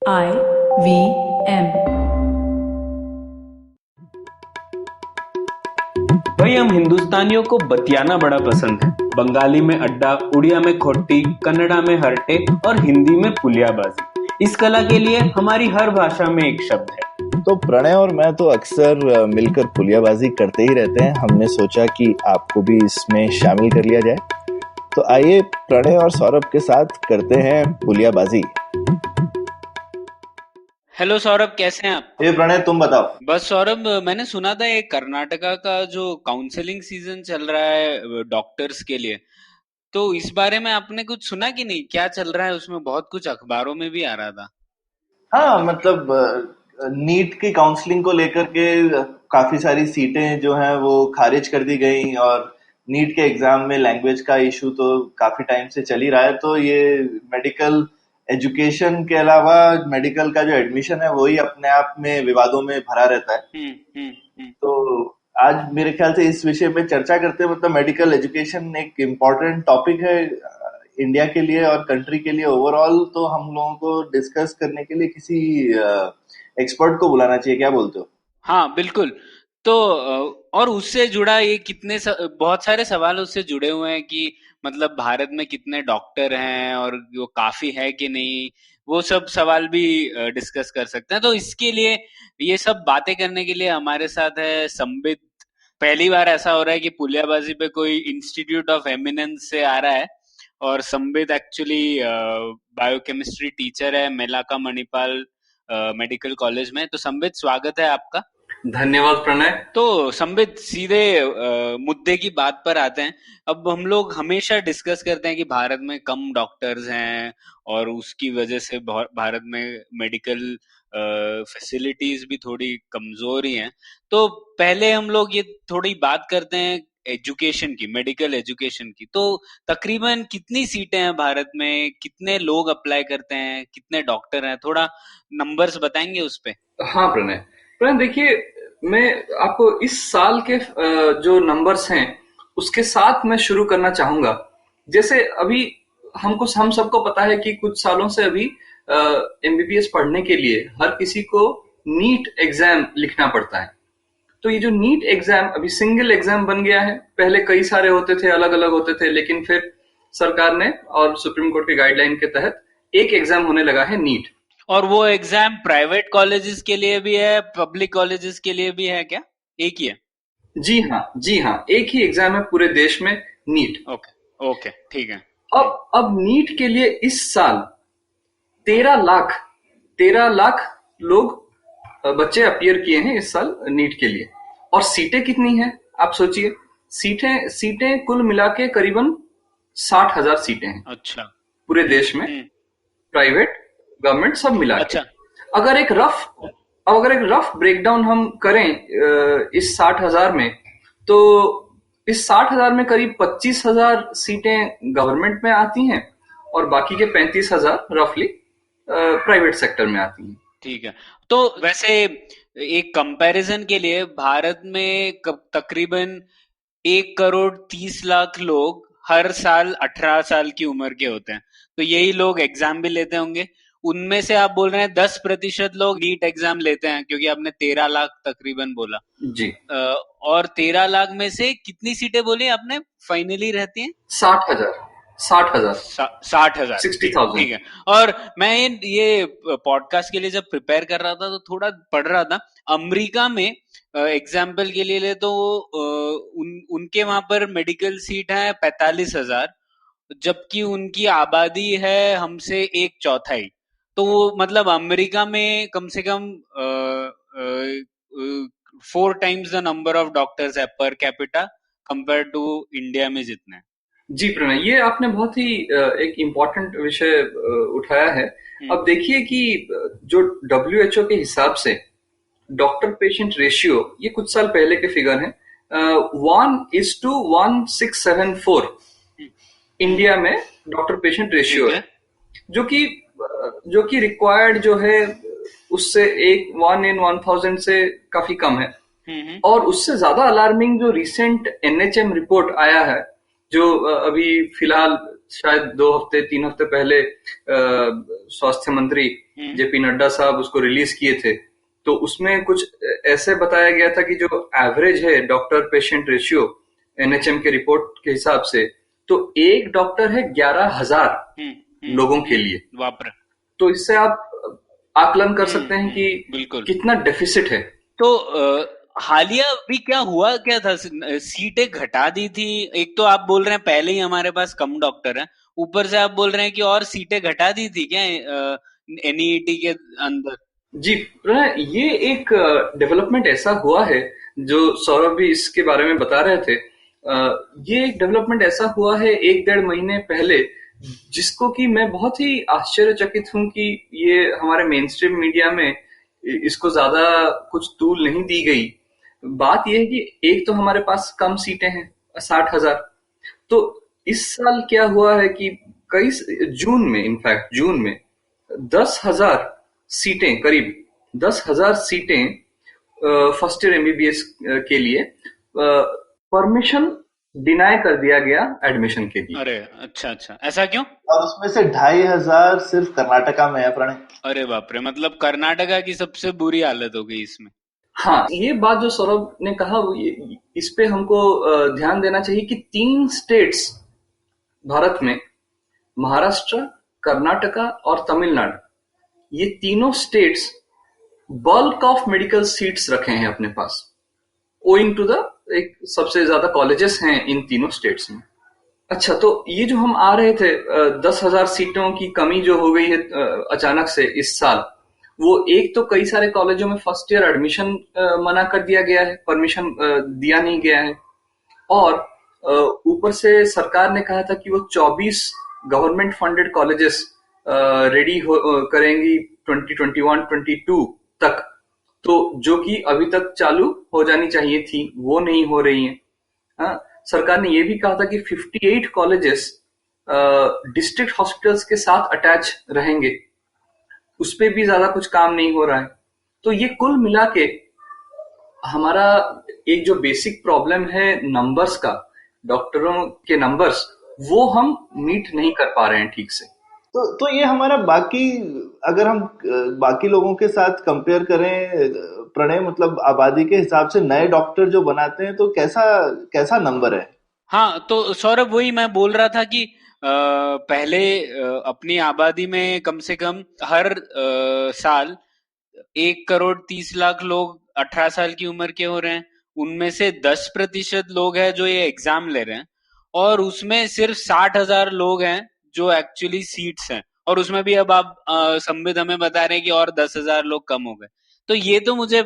IVM। भाई हम हिंदुस्तानियों को बतियाना बड़ा पसंद है। बंगाली में अड्डा, उड़िया में खोटी, कन्नड़ा में हरटे और हिंदी में पुलियाबाजी। इस कला के लिए हमारी हर भाषा में एक शब्द है। तो प्रणय और मैं तो अक्सर मिलकर पुलियाबाजी करते ही रहते हैं। हमने सोचा कि आपको भी इसमें शामिल कर लिया जाए। तो आइए प्रणय और सौरभ के साथ करते हैं पुलियाबाजी। हेलो सौरभ, कैसे हैं आप? ये प्रणय तुम बताओ। बस सौरभ, मैंने सुना था ये कर्नाटका का जो काउंसलिंग सीजन चल रहा है डॉक्टर्स के लिए, तो इस बारे में आपने कुछ सुना कि नहीं? क्या चल रहा है उसमें? बहुत कुछ अखबारों में भी आ रहा था। हाँ, मतलब नीट की काउंसलिंग को लेकर के काफी सारी सीटें जो हैं वो खारिज कर दी गई और नीट के एग्जाम में लैंग्वेज का इशू तो काफी टाइम से चल ही रहा है। तो ये मेडिकल एजुकेशन के अलावा मेडिकल का जो एडमिशन है वही अपने आप में विवादों में भरा रहता है। तो आज मेरे ख्याल से इस विषय पे चर्चा करते हैं। मतलब मेडिकल एजुकेशन एक इम्पोर्टेंट टॉपिक है इंडिया के लिए और कंट्री के लिए ओवरऑल। तो हम लोगों को डिस्कस करने के लिए किसी एक्सपर्ट को बुलाना चाहिए, क्या बोलते हो? हाँ बिल्कुल। तो और उससे जुड़ा ये बहुत सारे सवाल उससे जुड़े हुए हैं कि मतलब भारत में कितने डॉक्टर हैं और वो काफी है कि नहीं, वो सब सवाल भी डिस्कस कर सकते हैं। तो इसके लिए, ये सब बातें करने के लिए हमारे साथ है संबित। पहली बार ऐसा हो रहा है कि पुलियाबाजी पे कोई इंस्टीट्यूट ऑफ एमिनेंस से आ रहा है। और संबित एक्चुअली बायोकेमिस्ट्री टीचर है मेलाका मणिपाल मेडिकल कॉलेज में। तो संबित, स्वागत है आपका। धन्यवाद प्रणय। तो संबित, सीधे मुद्दे की बात पर आते हैं। अब हम लोग हमेशा डिस्कस करते हैं कि भारत में कम डॉक्टर्स हैं और उसकी वजह से भारत में मेडिकल फैसिलिटीज भी थोड़ी कमजोर ही हैं। तो पहले हम लोग ये थोड़ी बात करते हैं एजुकेशन की, मेडिकल एजुकेशन की। तो तकरीबन कितनी सीटें हैं भारत में, कितने लोग अप्लाई करते हैं, कितने डॉक्टर हैं? थोड़ा नंबर्स बताएंगे उस पे? हाँ प्रणय देखिए, मैं आपको इस साल के जो नंबर्स हैं उसके साथ मैं शुरू करना चाहूंगा। जैसे अभी हम सबको पता है कि कुछ सालों से अभी एमबीबीएस पढ़ने के लिए हर किसी को नीट एग्जाम लिखना पड़ता है। तो ये जो नीट एग्जाम अभी सिंगल एग्जाम बन गया है। पहले कई सारे होते थे, अलग अलग होते थे, लेकिन फिर सरकार ने और सुप्रीम कोर्ट के गाइडलाइन के तहत एक एग्जाम होने लगा है, नीट। और वो एग्जाम प्राइवेट कॉलेजेस के लिए भी है, पब्लिक कॉलेजेस के लिए भी है क्या? एक ही है? जी हाँ, एक ही एग्जाम है पूरे देश में, नीट। ओके, ठीक है। अब नीट के लिए इस साल 13 लाख लोग बच्चे अपीयर किए हैं इस साल नीट के लिए। और सीटें कितनी हैं आप सोचिए। सीटें कुल मिला के करीबन 60,000 सीटें हैं। अच्छा। पूरे देश में, प्राइवेट गवर्नमेंट सब मिला के। अच्छा। अगर एक रफ ब्रेकडाउन हम करें इस 60,000 में, तो इस 60,000 में करीब 25,000 सीटें गवर्नमेंट में आती हैं और बाकी के 35,000 रफली प्राइवेट सेक्टर में आती हैं। ठीक है। तो वैसे एक कंपैरिजन के लिए, भारत में तकरीबन 1,30,00,000 लोग हर साल 18 साल की उम्र के होते हैं। तो यही लोग एग्जाम भी लेते होंगे। उनमें से आप बोल रहे हैं 10% लोग नीट एग्जाम लेते हैं, क्योंकि आपने 13 लाख तकरीबन बोला जी। और 13 लाख में से कितनी सीटें बोली आपने फाइनली रहती हैं? 60,000 60,000। ठीक है। और मैं ये पॉडकास्ट के लिए जब प्रिपेयर कर रहा था तो थोड़ा पढ़ रहा था। अमेरिका में एग्जाम्पल के लिए ले तो उनके वहां पर मेडिकल सीट है 45,000, जबकि उनकी आबादी है हमसे 1/4। तो वो मतलब अमेरिका में कम से कम 4 times the number of doctors है per capita compare to India में जितने। जी प्रणय, ये आपने बहुत ही एक इम्पोर्टेंट विषय उठाया है। अब देखिए कि जो WHO के हिसाब से डॉक्टर पेशेंट रेशियो, ये कुछ साल पहले के फिगर हैं, 1:1674 इंडिया में डॉक्टर पेशेंट रेशियो है, जो कि रिक्वायर्ड जो है उससे 1:1000 से काफी कम है। और उससे ज्यादा अलार्मिंग जो रिसेंट NHM रिपोर्ट आया है, जो अभी फिलहाल शायद 2 हफ्ते 3 हफ्ते पहले स्वास्थ्य मंत्री जेपी नड्डा साहब उसको रिलीज किए थे। तो उसमें कुछ ऐसे बताया गया था कि जो एवरेज है डॉक्टर पेशेंट रेशियो एनएचएम के रिपोर्ट के हिसाब से, तो एक डॉक्टर है 11,000 लोगों के लिए। बाप रे। तो इससे आप आकलन कर सकते हैं कि बिल्कुल कितना डेफिसिट है। तो हालिया भी क्या हुआ क्या था, सीटें घटा दी थी। एक तो आप बोल रहे हैं पहले ही हमारे पास कम डॉक्टर हैं, ऊपर से आप बोल रहे हैं कि और सीटें घटा दी थी क्या एनईईटी के अंदर। जी ये एक डेवलपमेंट ऐसा हुआ है जो सौरभ भी इसके बारे में बता रहे थे। ये एक डेवलपमेंट ऐसा हुआ है 1-1.5 महीने पहले, जिसको कि मैं बहुत ही आश्चर्यचकित हूं कि ये हमारे मेन स्ट्रीम मीडिया में इसको ज्यादा कुछ तूल नहीं दी गई। बात यह है कि एक तो हमारे पास कम सीटें हैं 60,000। तो इस साल क्या हुआ है कि जून में 10,000 सीटें, करीब 10,000 सीटें फर्स्ट ईयर एमबीबीएस के लिए परमिशन डिनाई कर दिया गया एडमिशन के लिए। अरे अच्छा, ऐसा क्यों? और उसमें से 2,500 सिर्फ कर्नाटका में है प्रणय। अरे बाप रे, मतलब कर्नाटका की सबसे बुरी हालत हो गई इसमें। हाँ, ये बात जो सौरभ ने कहा इस पे हमको ध्यान देना चाहिए कि 3 स्टेट्स भारत में, महाराष्ट्र, कर्नाटका और तमिलनाडु, ये तीनों states bulk of medical seats रखे हैं अपने पास, ओइंग टू द एक सबसे ज्यादा कॉलेजेस हैं इन तीनों स्टेट्स में। अच्छा, तो ये जो हम आ रहे थे 10,000 सीटों की कमी जो हो गई है अचानक से इस साल, वो एक तो कई सारे कॉलेजों में फर्स्ट ईयर एडमिशन मना कर दिया गया है, परमिशन दिया नहीं गया है। और ऊपर से सरकार ने कहा था कि वो 24 गवर्नमेंट फंडेड कॉलेजेस रेडी करेंगी 2021-22 तक, तो जो कि अभी तक चालू हो जानी चाहिए थी, वो नहीं हो रही है। सरकार ने ये भी कहा था कि 58 कॉलेजेस डिस्ट्रिक्ट हॉस्पिटल्स के साथ अटैच रहेंगे, उस पे भी ज्यादा कुछ काम नहीं हो रहा है। तो ये कुल मिला के हमारा एक जो बेसिक प्रॉब्लम है नंबर्स का, डॉक्टरों के नंबर्स, वो हम मीट नहीं कर पा रहे हैं ठीक से। तो ये हमारा अगर हम बाकी लोगों के साथ कंपेयर करें प्रणय, मतलब आबादी के हिसाब से नए डॉक्टर जो बनाते हैं, तो कैसा नंबर है? हाँ, तो सौरभ वही मैं बोल रहा था कि पहले अपनी आबादी में कम से कम हर साल 1,30,00,000 लोग 18 साल की उम्र के हो रहे हैं। उनमें से 10% लोग हैं जो ये एग्जाम ले रहे हैं, और उसमें सिर्फ 60,000 लोग हैं जो एक्चुअली सीट्स हैं, और उसमें भी अब आप संबित हमें बता रहे हैं कि और 10,000 लोग कम हो गए। तो ये तो मुझे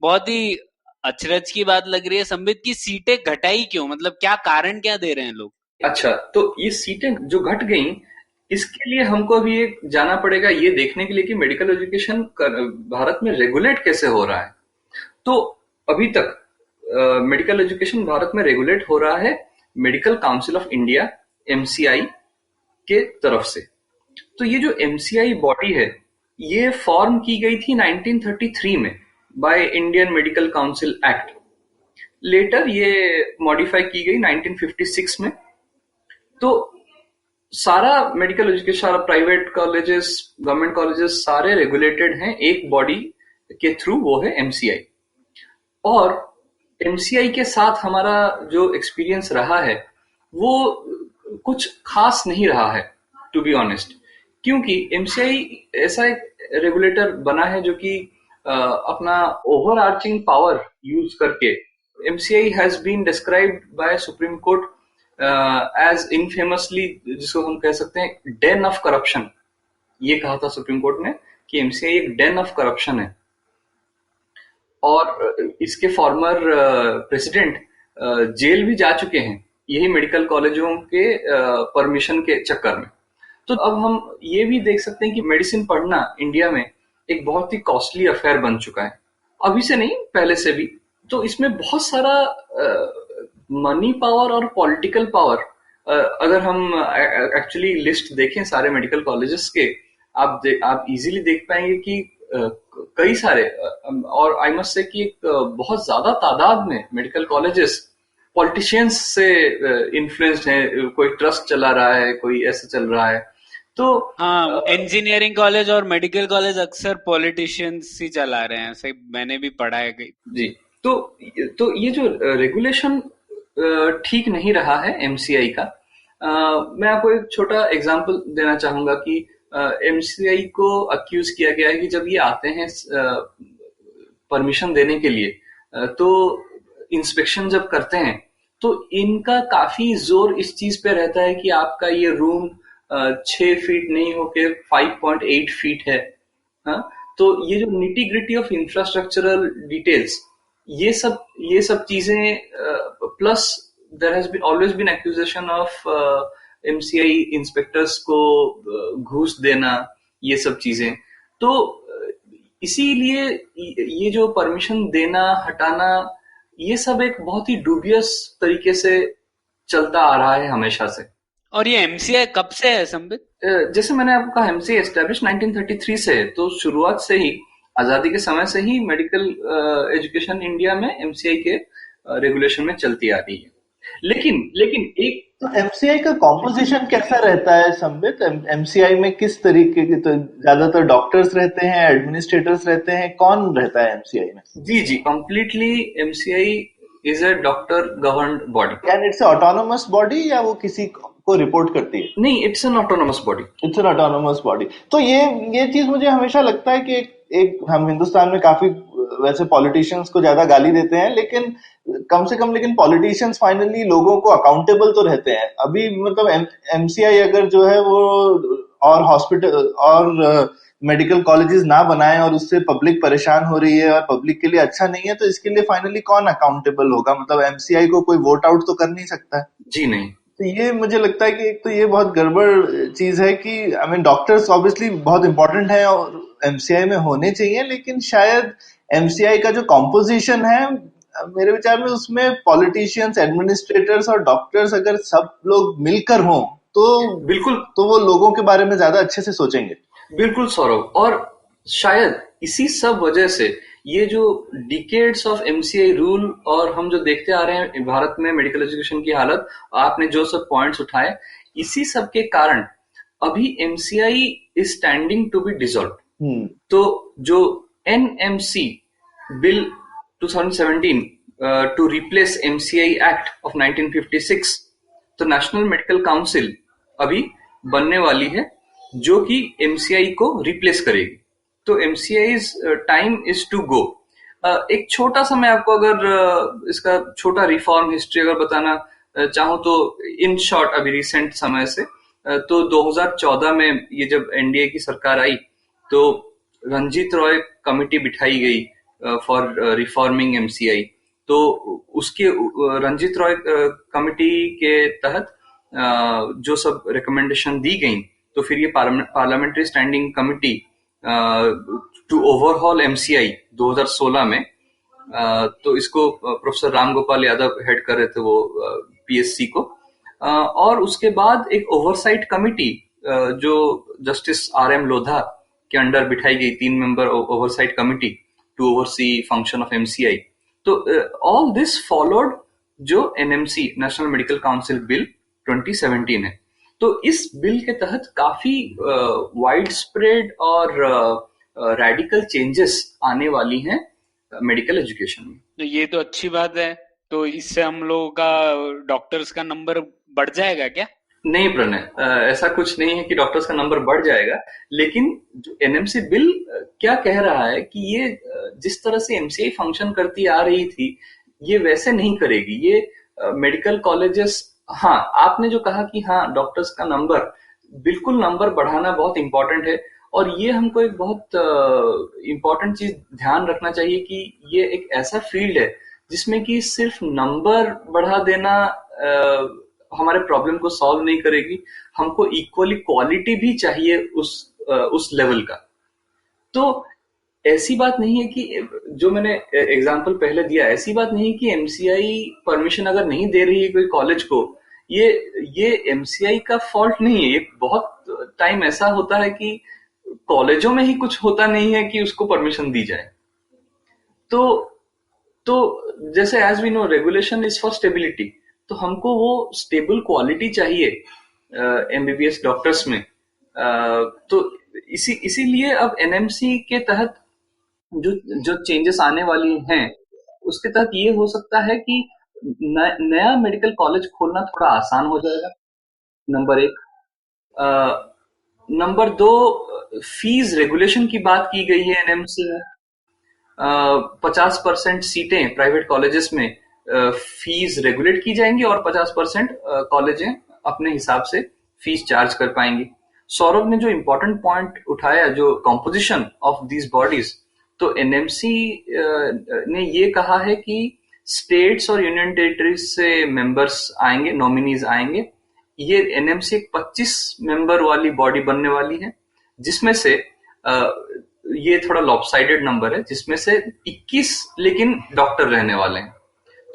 बहुत ही अचरज की बात लग रही है संबित, की सीटें घटाई क्यों, मतलब क्या कारण क्या दे रहे हैं लोग? अच्छा, तो ये सीटें जो घट गई, इसके लिए हमको अभी एक जाना पड़ेगा ये देखने के लिए कि मेडिकल एजुकेशन भारत में रेगुलेट कैसे हो रहा है। तो अभी तक मेडिकल एजुकेशन भारत में रेगुलेट हो रहा है medical council of India, MCI के तरफ से। तो ये जो एमसीआई बॉडी है, ये फॉर्म की गई थी 1933 में by Indian medical council act. Later ये मॉडिफाई की गई 1956 में। तो सारा मेडिकल एजुकेशन, सारा प्राइवेट कॉलेजेस, गवर्नमेंट कॉलेजेस, सारे रेगुलेटेड हैं एक बॉडी के थ्रू, वो है एमसीआई। और एमसीआई के साथ हमारा जो एक्सपीरियंस रहा है वो कुछ खास नहीं रहा है, टू बी ऑनेस्ट। क्योंकि एमसीआई ऐसा एक रेगुलेटर बना है जो कि अपना ओवर आर्चिंग पावर यूज करके, MCI has been described by Supreme Court as infamously, जिसको हम कह सकते हैं डेन ऑफ करप्शन। ये कहा था सुप्रीम कोर्ट ने कि एमसीआई एक डेन ऑफ करप्शन है। और इसके फॉर्मर प्रेसिडेंट जेल भी जा चुके हैं यही मेडिकल कॉलेजों के परमिशन के चक्कर में। तो अब हम ये भी देख सकते हैं कि मेडिसिन पढ़ना इंडिया में एक बहुत ही कॉस्टली अफेयर बन चुका है, अभी से नहीं पहले से भी। तो इसमें बहुत सारा मनी पावर और पॉलिटिकल पावर, अगर हम एक्चुअली लिस्ट देखें सारे मेडिकल कॉलेजेस के, आप इजीली देख पाएंगे कि कई सारे, और आई मस्ट से कि एक बहुत ज्यादा तादाद में मेडिकल कॉलेजेस पॉलिटिशियंस से इन्फ्लुएंस्ड है, कोई ट्रस्ट चला रहा है, कोई ऐसा चल रहा है। तो हाँ, इंजीनियरिंग कॉलेज और मेडिकल कॉलेज अक्सर पॉलिटिशियंस ही चला रहे हैं, ऐसे मैंने भी पढ़ा है कहीं। जी, तो ये जो रेगुलेशन ठीक नहीं रहा है एमसीआई का। मैं आपको एक छोटा एग्जांपल देना चाहूंगा कि एमसीआई को अक्यूज किया गया है कि जब ये आते हैं परमिशन देने के लिए, तो इंस्पेक्शन जब करते हैं तो इनका काफी जोर इस चीज पे रहता है कि आपका ये रूम 6 फीट नहीं होके 5.8 फीट है। हाँ, तो ये जो nitty gritty of infrastructural details, ये सब चीजें, plus there has been always been accusation of MCI inspectors को घूस देना, ये सब चीजें। तो इसीलिए ये जो परमिशन देना हटाना, ये सब एक बहुत ही डूबियस तरीके से चलता आ रहा है हमेशा से। और ये एमसीआई कब से है संबित? जैसे मैंने आपको कहा, एमसीआई एस्टेब्लिश 1933 से है, तो शुरुआत से ही, आजादी के समय से ही मेडिकल एजुकेशन इंडिया में एमसीआई के रेगुलेशन में चलती आ रही है। लेकिन एक तो एमसीआई का कॉम्पोजिशन कैसा रहता है संबित? एमसीआई में किस तरीके के, तो ज्यादातर डॉक्टर्स रहते हैं, एडमिनिस्ट्रेटर्स रहते हैं, कौन रहता है एमसीआई में? जी, completely MCI is a doctor governed body. Can it's autonomous body या वो किसी को रिपोर्ट करती है? नहीं, it's an autonomous body. It's an autonomous body. तो ये चीज मुझे हमेशा लगता है कि एक हम हिंदुस्तान में काफी वैसे पॉलिटिशियंस को ज्यादा गाली देते हैं, लेकिन कम से कम पॉलिटिशियंस फाइनली लोगों को अकाउंटेबल तो रहते हैं। अभी मतलब एमसीआई अगर जो है वो और हॉस्पिटल और मेडिकल कॉलेजेस ना बनाए और उससे पब्लिक परेशान हो रही है और पब्लिक के लिए अच्छा नहीं है, तो इसके लिए फाइनली कौन अकाउंटेबल होगा? मतलब एमसीआई को कोई वोट आउट तो कर नहीं सकता। जी नहीं। तो ये मुझे लगता है कि एक तो ये बहुत गड़बड़ चीज है कि आई मीन डॉक्टर्स ऑब्वियसली बहुत इंपॉर्टेंट है और एमसीआई में होने चाहिए, लेकिन शायद एमसीआई का जो कॉम्पोजिशन है, मेरे विचार में उसमें पॉलिटिशियंस, एडमिनिस्ट्रेटर्स और डॉक्टर्स अगर सब लोग मिलकर हों तो बिल्कुल, तो वो लोगों के बारे में ज्यादा अच्छे से सोचेंगे। बिल्कुल सौरभ, और शायद इसी सब वजह से ये जो डिकेड्स ऑफ एमसीआई रूल और हम जो देखते आ रहे हैं भारत में मेडिकल एजुकेशन की हालत, आपने जो सब पॉइंट्स उठाए, इसी सब के कारण अभी MCI is standing to be dissolve. तो जो NMC bill 2017 to replace MCI act of 1956, तो नेशनल मेडिकल काउंसिल अभी बनने वाली है जो कि एमसीआई को रिप्लेस करेगी। तो एमसीआई's टाइम इज टू गो। एक छोटा सा मैं आपको अगर इसका छोटा रिफॉर्म हिस्ट्री अगर बताना चाहूँ तो इन शॉर्ट, अभी रिसेंट समय से, तो 2014 में ये जब एनडीए की सरकार आई तो रंजीत रॉय कमेटी बिठाई गई फॉर रिफॉर्मिंग एमसीआई। तो उसके रंजीत रॉय कमेटी के तहत जो सब रिकमेंडेशन दी गई, तो फिर ये parliamentary standing committee to overhaul MCI 2016 में, तो इसको प्रोफेसर राम गोपाल यादव हेड कर रहे थे वो पीएससी को, और उसके बाद एक ओवरसाइट कमिटी जो जस्टिस आरएम लोधा के अंडर बिठाई गई, 3 member oversight committee to oversee function of MCI. तो ऑल दिस फॉलोड जो NMC, national medical council bill 2017 है। तो इस बिल के तहत काफी वाइड स्प्रेड और रेडिकल चेंजेस आने वाली हैं मेडिकल एजुकेशन में। तो ये तो अच्छी बात है। तो इससे हम लोगों का डॉक्टर्स का नंबर बढ़ जाएगा क्या? नहीं प्रणय, ऐसा कुछ नहीं है कि डॉक्टर्स का नंबर बढ़ जाएगा, लेकिन जो एनएमसी बिल क्या कह रहा है कि ये जिस तरह से एमसीआई फंक्शन करती आ रही थी, ये वैसे नहीं करेगी। ये मेडिकल कॉलेजेस, हाँ, आपने जो कहा कि हाँ डॉक्टर्स का नंबर, बिल्कुल नंबर बढ़ाना बहुत इंपॉर्टेंट है, और ये हमको एक बहुत इंपॉर्टेंट चीज ध्यान रखना चाहिए कि ये एक ऐसा फील्ड है जिसमें कि सिर्फ नंबर बढ़ा देना हमारे प्रॉब्लम को सॉल्व नहीं करेगी। हमको इक्वली क्वालिटी भी चाहिए उस लेवल का। तो ऐसी बात नहीं है कि, जो मैंने एग्जांपल पहले दिया, ऐसी बात नहीं कि एमसीआई परमिशन अगर नहीं दे रही है कोई कॉलेज को, ये एमसीआई का फॉल्ट नहीं है। ये बहुत टाइम ऐसा होता है कि कॉलेजों में ही कुछ होता नहीं है कि उसको परमिशन दी जाए। तो तो जैसे as we know regulation is for stability, तो हमको वो स्टेबल क्वालिटी चाहिए एमबीबीएस डॉक्टर्स में। तो इसीलिए अब एनएमसी के तहत जो जो चेंजेस आने वाली हैं उसके तहत ये हो सकता है कि नया मेडिकल कॉलेज खोलना थोड़ा आसान हो जाएगा, नंबर एक। नंबर दो, फीस रेगुलेशन की बात की गई है एनएमसी में। 50% सीटें प्राइवेट कॉलेजेस में फीस रेगुलेट की जाएंगी और 50% कॉलेजें अपने हिसाब से फीस चार्ज कर पाएंगी। सौरभ ने जो इम्पोर्टेंट पॉइंट उठाया, जो कॉम्पोजिशन ऑफ दीज बॉडीज, तो एनएमसी ने ये कहा है कि स्टेट्स और यूनियन टेरिटरीज से मेंबर्स आएंगे, नॉमिनीज आएंगे। ये एनएमसी एक 25 मेंबर वाली बॉडी बनने वाली है, जिसमें से ये थोड़ा लॉपसाइडेड नंबर है, जिसमें से 21 लेकिन डॉक्टर रहने वाले हैं।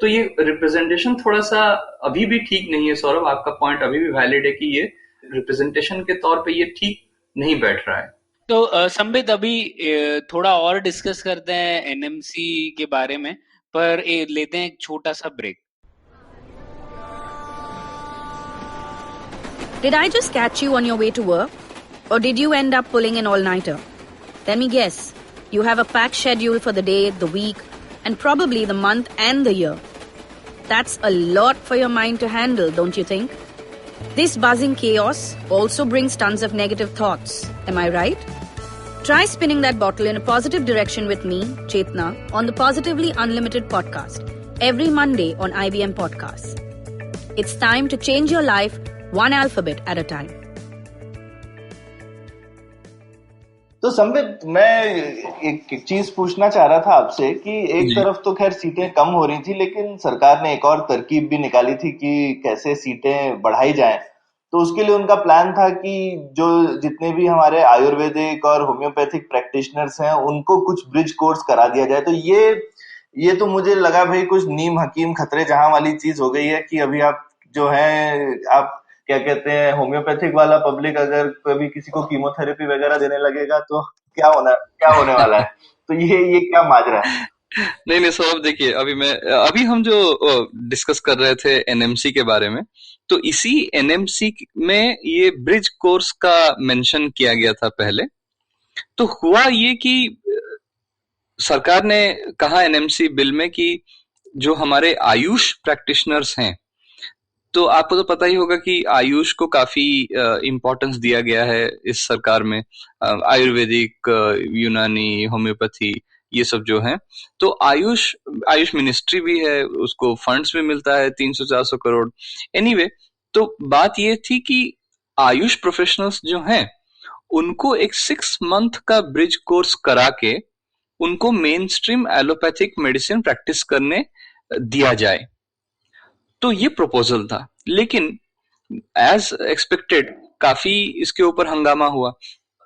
तो ये रिप्रेजेंटेशन थोड़ा सा अभी भी ठीक नहीं है। सौरभ, आपका पॉइंट अभी भी वैलिड है कि ये रिप्रेजेंटेशन के तौर पे ये ठीक नहीं बैठ रहा है। तो संबित, अभी थोड़ा और डिस्कस करते हैं एनएमसी के बारे में, पर लेते हैं एक छोटा सा break. Did I just catch you on your way to work? Or did you end up pulling an all-nighter? Let me guess. You have a packed schedule for the day, the week, and probably the month and the year. That's a lot for your mind to handle, don't you think? This buzzing chaos also brings tons of negative thoughts. Am I right? Try spinning that bottle in a positive direction with me, Chetna, on the Positively Unlimited podcast, every Monday on IBM Podcasts. It's time to change your life one alphabet at a time. तो संबित, मैं एक चीज पूछना चाह रहा था आपसे कि एक तरफ तो खैर सीटें कम हो रही थी, लेकिन सरकार ने एक और तरकीब भी निकाली थी कि कैसे सीटें बढ़ाई जाएं। तो उसके लिए उनका प्लान था कि जो जितने भी हमारे आयुर्वेदिक और होम्योपैथिक प्रैक्टिशनर्स हैं उनको कुछ ब्रिज कोर्स करा दिया जाए। तो ये तो मुझे लगा भाई कुछ नीम हकीम खतरे जहां वाली चीज हो गई है कि अभी आप जो है, आप क्या कहते हैं, होम्योपैथिक वाला पब्लिक अगर कभी किसी को कीमोथेरेपी वगैरह देने लगेगा तो क्या होने वाला है। तो ये क्या माजरा है? नहीं सौरभ, देखिए, अभी हम जो डिस्कस कर रहे थे एनएमसी के बारे में, तो इसी एनएमसी में ये ब्रिज कोर्स का मेंशन किया गया था पहले। तो हुआ ये कि सरकार ने कहा एनएमसी बिल में कि जो हमारे आयुष प्रैक्टिशनर्स हैं, तो आपको तो पता ही होगा कि आयुष को काफी इम्पोर्टेंस दिया गया है इस सरकार में। आयुर्वेदिक, यूनानी, होम्योपैथी, ये सब जो है, तो आयुष मिनिस्ट्री भी है, उसको फंड्स भी मिलता है 300-400 करोड़। एनीवे, तो बात ये थी कि आयुष प्रोफेशनल्स जो हैं उनको एक 6 मंथ का ब्रिज कोर्स करा के उनको main stream allopathic medicine practice करने दिया जाए। तो ये प्रपोजल था, लेकिन एज एक्सपेक्टेड काफी इसके ऊपर हंगामा हुआ।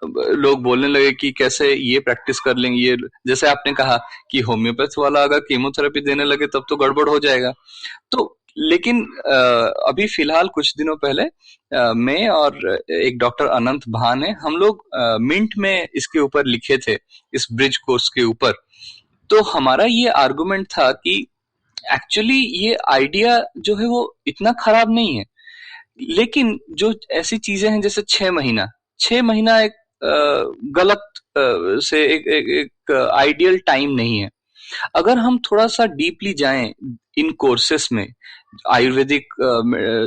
लोग बोलने लगे कि कैसे ये प्रैक्टिस कर लेंगे, ये जैसे आपने कहा कि होम्योपैथ वाला अगर कीमोथेरेपी देने लगे तब तो गड़बड़ हो जाएगा। तो लेकिन अभी फिलहाल कुछ दिनों पहले मैं और एक डॉक्टर अनंत भान है, हम लोग मिंट में इसके ऊपर लिखे थे, इस ब्रिज कोर्स के ऊपर। तो हमारा ये आर्गुमेंट था कि एक्चुअली ये आइडिया जो है वो इतना खराब नहीं है, लेकिन जो ऐसी चीजें हैं जैसे 6 महीना एक गलत से एक आइडियल टाइम नहीं है। अगर हम थोड़ा सा डीपली जाएं इन कोर्सेस में, आयुर्वेदिक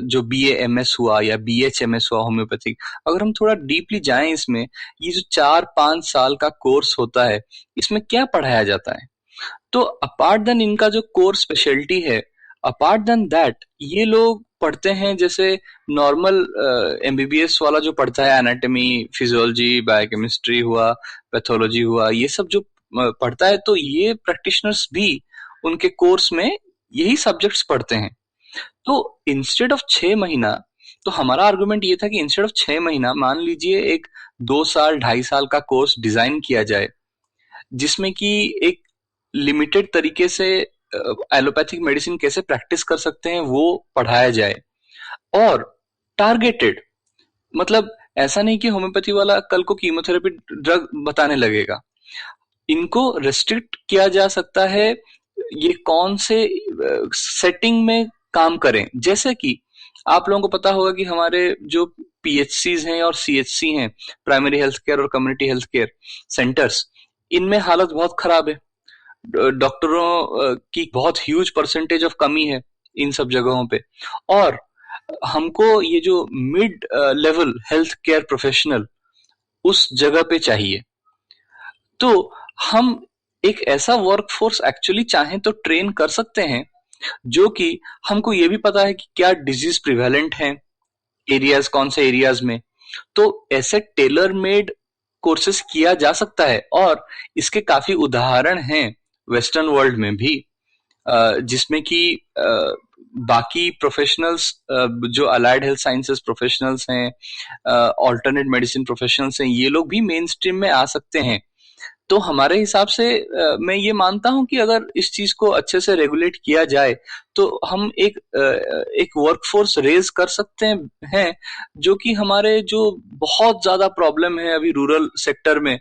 जो BA-MS हुआ या BH-MS हुआ होम्योपैथिक, अगर हम थोड़ा डीपली जाएं इसमें, ये जो 4-5 साल का कोर्स होता है, इसमें क्या पढ़ाया जाता है? तो अपार्ट देन इनका जो कोर स्पेशलिटी है, अपार्ट देन दैट ये लोग पढ़ते हैं जैसे नॉर्मल MBBS वाला जो पढ़ता है, एनाटॉमी, फिजियोलॉजी, बायोकेमिस्ट्री हुआ, पैथोलॉजी हुआ, ये सब जो पढ़ता है, तो ये प्रैक्टिशनर्स भी उनके कोर्स में यही सब्जेक्ट्स पढ़ते हैं। तो इंस्टेड ऑफ 6 महीना, तो हमारा आर्गुमेंट ये था कि इंस्टेड ऑफ 6 महीना मान लीजिए एक 2 साल 2.5 साल का कोर्स डिजाइन किया जाए, जिसमें कि एक लिमिटेड तरीके से एलोपैथिक मेडिसिन कैसे प्रैक्टिस कर सकते हैं वो पढ़ाया जाए, और टारगेटेड, मतलब ऐसा नहीं कि होम्योपैथी वाला कल को कीमोथेरेपी ड्रग बताने लगेगा। इनको रेस्ट्रिक्ट किया जा सकता है ये कौन से सेटिंग में काम करें। जैसे कि आप लोगों को पता होगा कि हमारे जो पीएचसीज हैं और सीएचसी हैं, प्राइमरी हेल्थ केयर और कम्युनिटी हेल्थ केयर सेंटर्स, इनमें हालत बहुत खराब है। डॉक्टरों की बहुत ह्यूज परसेंटेज ऑफ कमी है इन सब जगहों पे। और हमको ये जो mid level health care professional उस जगह पे चाहिए। तो हम एक ऐसा वर्कफोर्स एक्चुअली चाहें तो ट्रेन कर सकते हैं जो कि हमको ये भी पता है कि क्या डिजीज प्रिवेलेंट है एरियाज, कौन से एरियाज में। तो ऐसे टेलर मेड कोर्सेज किया जा सकता है और इसके काफी उदाहरण हैं वेस्टर्न वर्ल्ड में भी, जिसमें कि बाकी प्रोफेशनल्स जो अलाइड हेल्थ साइंसेस प्रोफेशनल्स हैं, ऑल्टरनेट मेडिसिन प्रोफेशनल्स हैं, ये लोग भी मेन स्ट्रीम में आ सकते हैं। तो हमारे हिसाब से मैं ये मानता हूं कि अगर इस चीज को अच्छे से रेगुलेट किया जाए तो हम एक वर्कफोर्स रेज कर सकते हैं जो कि हमारे जो बहुत ज्यादा प्रॉब्लम है अभी रूरल सेक्टर में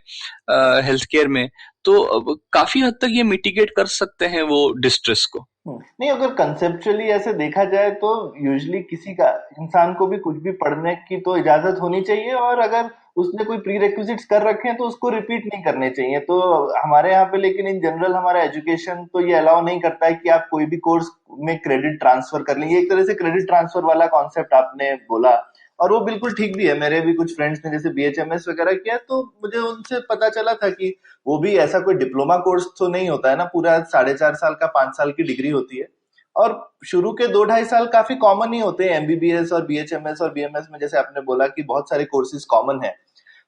हेल्थ केयर में, तो काफी हद तक ये मिटिगेट कर सकते हैं वो डिस्ट्रेस को। नहीं, अगर कंसेप्चुअली ऐसे देखा जाए तो यूजुअली किसी का इंसान को भी कुछ भी पढ़ने की तो इजाजत होनी चाहिए, और अगर उसने कोई प्री रिक्विजिट्स कर रखे हैं तो उसको रिपीट नहीं करने चाहिए। तो हमारे यहाँ पे लेकिन इन जनरल हमारा एजुकेशन तो ये अलाउ नहीं करता है कि आप कोई भी कोर्स में क्रेडिट ट्रांसफर कर लें। ये एक तरह से क्रेडिट ट्रांसफर वाला कॉन्सेप्ट आपने बोला, और वो बिल्कुल ठीक भी है। मेरे भी कुछ फ्रेंड्स ने जैसे बीएचएमएस वगैरह किया, तो मुझे उनसे पता चला था कि वो भी ऐसा कोई डिप्लोमा कोर्स तो नहीं होता है ना, पूरा 4.5 साल का 5 साल की डिग्री होती है। और शुरू के 2-2.5 साल काफी कॉमन ही होते हैं एमबीबीएस और बीएचएमएस और बीएमएस में, जैसे आपने बोला कि बहुत सारे कोर्सेज कॉमन है।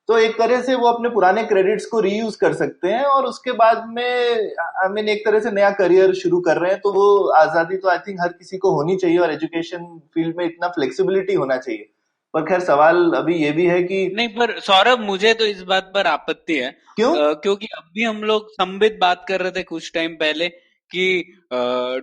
तो एक तरह से वो अपने पुराने क्रेडिट्स को रीयूज कर सकते हैं और उसके बाद में आई मीन एक तरह से नया करियर शुरू कर रहे हैं। तो वो आजादी तो आई थिंक हर किसी को होनी चाहिए, और एजुकेशन फील्ड में इतना फ्लेक्सिबिलिटी होना चाहिए। पर खैर सवाल अभी ये भी है कि नहीं, पर सौरभ मुझे तो इस बात पर आपत्ति है। क्यों? क्योंकि अभी हम लोग संबित बात कर रहे थे कुछ टाइम पहले कि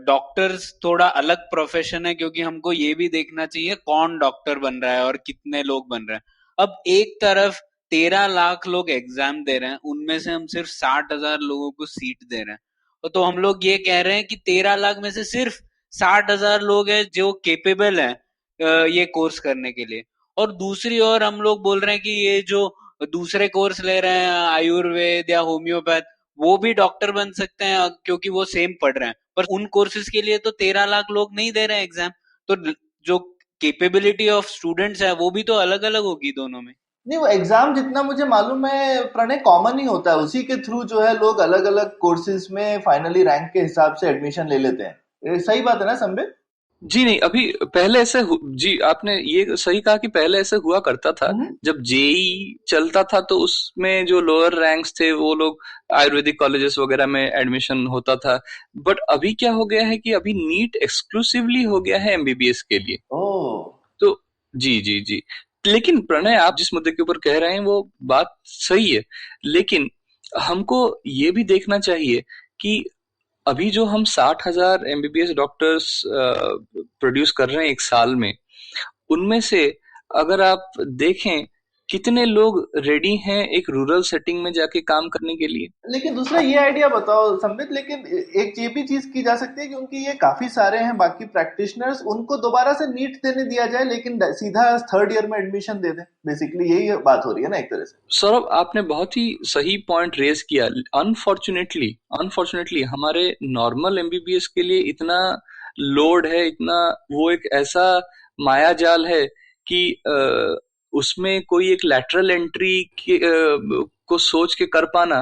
डॉक्टर्स थोड़ा अलग प्रोफेशन है, क्योंकि हमको ये भी देखना चाहिए कौन डॉक्टर बन रहा है और कितने लोग बन रहे हैं। अब एक तरफ 13 लाख लोग एग्जाम दे रहे हैं, उनमें से हम सिर्फ 60,000 लोगों को सीट दे रहे हैं। तो हम लोग ये कह रहे हैं कि 13 लाख में से सिर्फ 60,000 लोग हैं जो केपेबल हैं ये कोर्स करने के लिए। और दूसरी ओर हम लोग बोल रहे हैं कि ये जो दूसरे कोर्स ले रहे हैं आयुर्वेद या होम्योपैथ, वो भी डॉक्टर बन सकते हैं क्योंकि वो सेम पढ़ रहे हैं। पर उन कोर्सेज के लिए तो 13 लाख लोग नहीं दे रहे हैं एग्जाम। तो जो केपेबिलिटी ऑफ स्टूडेंट्स है वो भी तो अलग अलग होगी दोनों में। नहीं, वो एग्जाम जितना मुझे मालूम है प्रणय कॉमन ही होता है, उसी के थ्रू जो है लोग अलग अलग कोर्सेज में फाइनली रैंक के हिसाब से एडमिशन ले लेते हैं। ये सही बात है ना संबित? जी नहीं, अभी पहले ऐसे जी आपने ये सही कहा कि पहले ऐसे हुआ करता था। जब जेई चलता था तो उसमें जो लोअर रैंक्स थे वो लोग आयुर्वेदिक कॉलेजेस वगैरह में एडमिशन होता था। बट अभी क्या हो गया है कि अभी नीट एक्सक्लूसिवली हो गया है एमबीबीएस के लिए। तो जी जी जी, लेकिन प्रणय आप जिस मुद्दे के ऊपर कह रहे हैं वो बात सही है, लेकिन हमको ये भी देखना चाहिए कि अभी जो हम 60,000 एमबीबीएस डॉक्टर्स प्रोड्यूस कर रहे हैं एक साल में, उनमें से अगर आप देखें कितने लोग रेडी हैं एक रूरल सेटिंग में जाके काम करने के लिए। लेकिन दूसरा ये आइडिया बताओ संबित, लेकिन एक ये भी चीज की जा सकती है क्योंकि ये काफी सारे हैं बाकी प्रैक्टिशनर्स, उनको दोबारा से नीट देने दिया जाए लेकिन सीधा 3rd ईयर में एडमिशन दे दें। बेसिकली यही बात हो रही है ना एक तरह से। सौरभ आपने बहुत ही सही पॉइंट रेज किया। अनफॉर्चुनेटली हमारे नॉर्मल एमबीबीएस के लिए इतना लोड है, इतना वो एक ऐसा माया जाल है कि उसमें कोई एक लैटरल एंट्री को सोच के कर पाना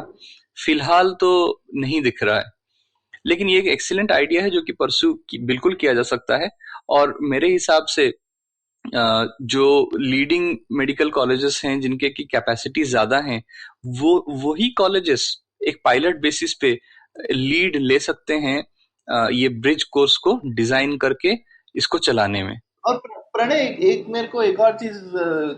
फिलहाल तो नहीं दिख रहा है। लेकिन ये एक एक्सीलेंट आइडिया है जो कि परस्यू बिल्कुल किया जा सकता है। और मेरे हिसाब से जो लीडिंग मेडिकल कॉलेजेस हैं जिनके की कैपेसिटी ज्यादा हैं, वही कॉलेजेस एक पायलट बेसिस पे लीड ले सकते हैं ये ब्रिज कोर्स को डिजाइन करके इसको चलाने में। और प्रणय एक मेरे को एक और चीज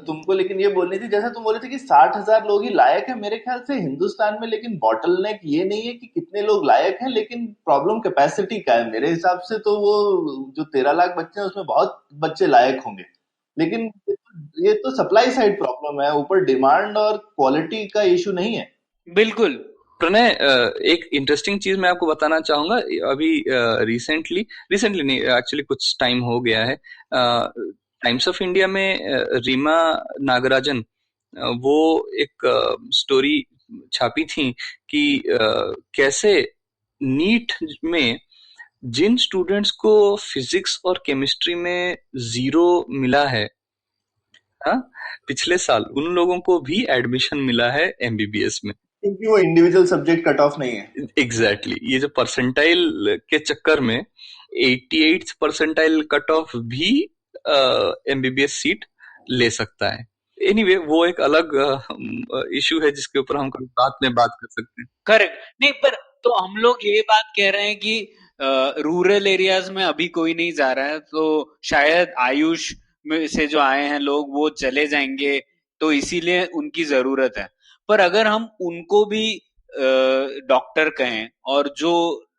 तुमको लेकिन ये बोलनी थी, जैसा तुम बोले थे कि 60,000 लोग ही लायक है, मेरे ख्याल से हिंदुस्तान में लेकिन बॉटलनेक ये नहीं है कि कितने लोग लायक हैं, लेकिन प्रॉब्लम कैपेसिटी का है। मेरे हिसाब से तो वो जो 13 लाख बच्चे हैं उसमें बहुत बच्चे लायक होंगे, लेकिन ये तो सप्लाई साइड प्रॉब्लम है, ऊपर डिमांड और क्वालिटी का इशू नहीं है। बिल्कुल प्रणय, एक इंटरेस्टिंग चीज मैं आपको बताना चाहूंगा। अभी रिसेंटली नहीं, एक्चुअली कुछ टाइम हो गया है, टाइम्स ऑफ इंडिया में रीमा नागराजन, वो एक स्टोरी छापी थी कि कैसे नीट में जिन स्टूडेंट्स को फिजिक्स और केमिस्ट्री में 0 मिला है, हाँ, पिछले साल उन लोगों को भी एडमिशन मिला है एमबीबीएस में, क्योंकि वो इंडिविजुअल सब्जेक्ट कट ऑफ नहीं है। एग्जैक्टली ये जो परसेंटाइल के चक्कर में 88th परसेंटाइल कट ऑफ भी एमबीबीएस सीट ले सकता है। एनीवे, वो एक अलग इशू है जिसके ऊपर हम कभी बाद में बात कर सकते हैं। करेक्ट। नहीं, पर तो हम लोग ये बात कह रहे हैं कि रूरल एरियाज में अभी कोई नहीं जा रहा है, तो शायद आयुष में से जो आए हैं लोग वो चले जाएंगे, तो इसीलिए उनकी जरूरत है। पर अगर हम उनको भी डॉक्टर कहें और जो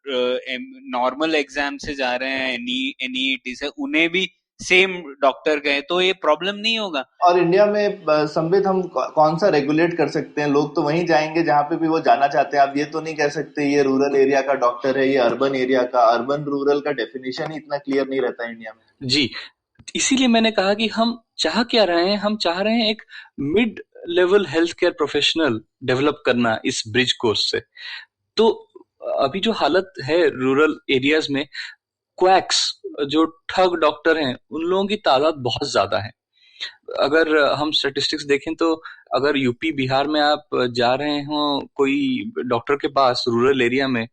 नॉर्मल एग्जाम से जा रहे हैं एनईईटी से, उन्हें भी सेम डॉक्टर कहें, तो ये प्रॉब्लम नहीं होगा। और इंडिया में संबित हम कौन सा रेगुलेट कर सकते हैं? लोग तो वहीं जाएंगे जहां पे भी वो जाना चाहते हैं। आप ये तो नहीं कह सकते ये रूरल एरिया का डॉक्टर है, ये अर्बन एरिया का। अर्बन रूरल का डेफिनेशन ही इतना क्लियर नहीं रहता इंडिया में। जी, इसीलिए मैंने कहा कि हम चाह क्या रहे हैं, हम चाह रहे हैं एक mid level health care professional develop करना इस ब्रिज कोर्स से। तो अभी जो हालत है रूरल एरियाज में, क्वैक्स जो ठग डॉक्टर हैं, उन लोगों की तादाद बहुत ज्यादा है। अगर हम स्टैटिस्टिक्स देखें तो अगर यूपी बिहार में आप जा रहे हो कोई डॉक्टर के पास रूरल एरिया में,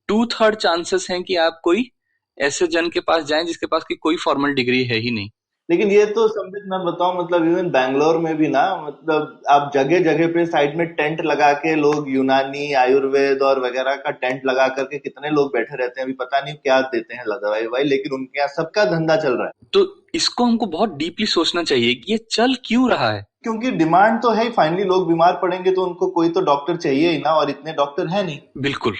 2/3 चांसेस हैं कि आप कोई ऐसे जन के पास जाएं जिसके पास की कोई फॉर्मल डिग्री है ही नहीं। लेकिन ये तो संबित मैं बताऊं, मतलब इवन बैंगलोर में भी ना, मतलब आप जगह जगह पे साइड में टेंट लगा के लोग यूनानी आयुर्वेद और वगैरह का टेंट लगा करके कितने लोग बैठे रहते हैं। अभी पता नहीं क्या देते हैं दवाई वही, लेकिन उनके यहाँ सबका धंधा चल रहा है। तो इसको हमको बहुत डीपली सोचना चाहिए कि ये चल क्यों रहा है। क्योंकि डिमांड तो है ही। फाइनली लोग बीमार पड़ेंगे तो उनको कोई तो डॉक्टर चाहिए ही ना, और इतने डॉक्टर है नहीं। बिल्कुल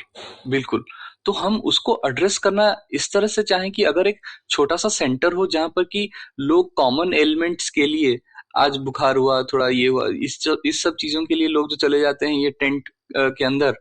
बिल्कुल। तो हम उसको एड्रेस करना इस तरह से चाहें कि अगर एक छोटा सा सेंटर हो जहां पर कि लोग कॉमन एलिमेंट्स के लिए, आज बुखार हुआ, थोड़ा ये हुआ, इस सब चीजों के लिए लोग जो चले जाते हैं ये टेंट के अंदर,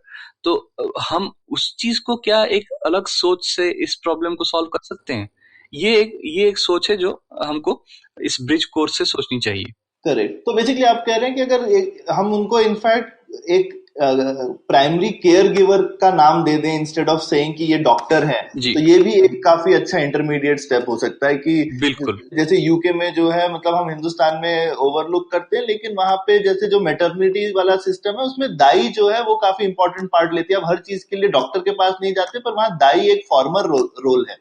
तो हम उस चीज को क्या एक अलग सोच से इस प्रॉब्लम को सॉल्व कर सकते हैं। ये एक सोच है जो हमको इस ब्रिज कोर्स से सोचनी चाहिए। करेक्ट। तो बेसिकली आप कह रहे हैं कि अगर हम उनको इनफैक्ट एक प्राइमरी केयर गिवर का नाम दे दें इंस्टेड ऑफ सेइंग कि ये डॉक्टर है, तो ये भी एक काफी अच्छा इंटरमीडिएट स्टेप हो सकता है। कि बिल्कुल, जैसे यूके में जो है, मतलब हम हिंदुस्तान में ओवरलुक करते हैं, लेकिन वहां पे जैसे जो मैटरनिटी वाला सिस्टम है उसमें दाई जो है वो काफी इंपॉर्टेंट पार्ट लेती है। अब हर चीज के लिए डॉक्टर के पास नहीं जाते, पर वहां दाई एक फॉर्मर रोल है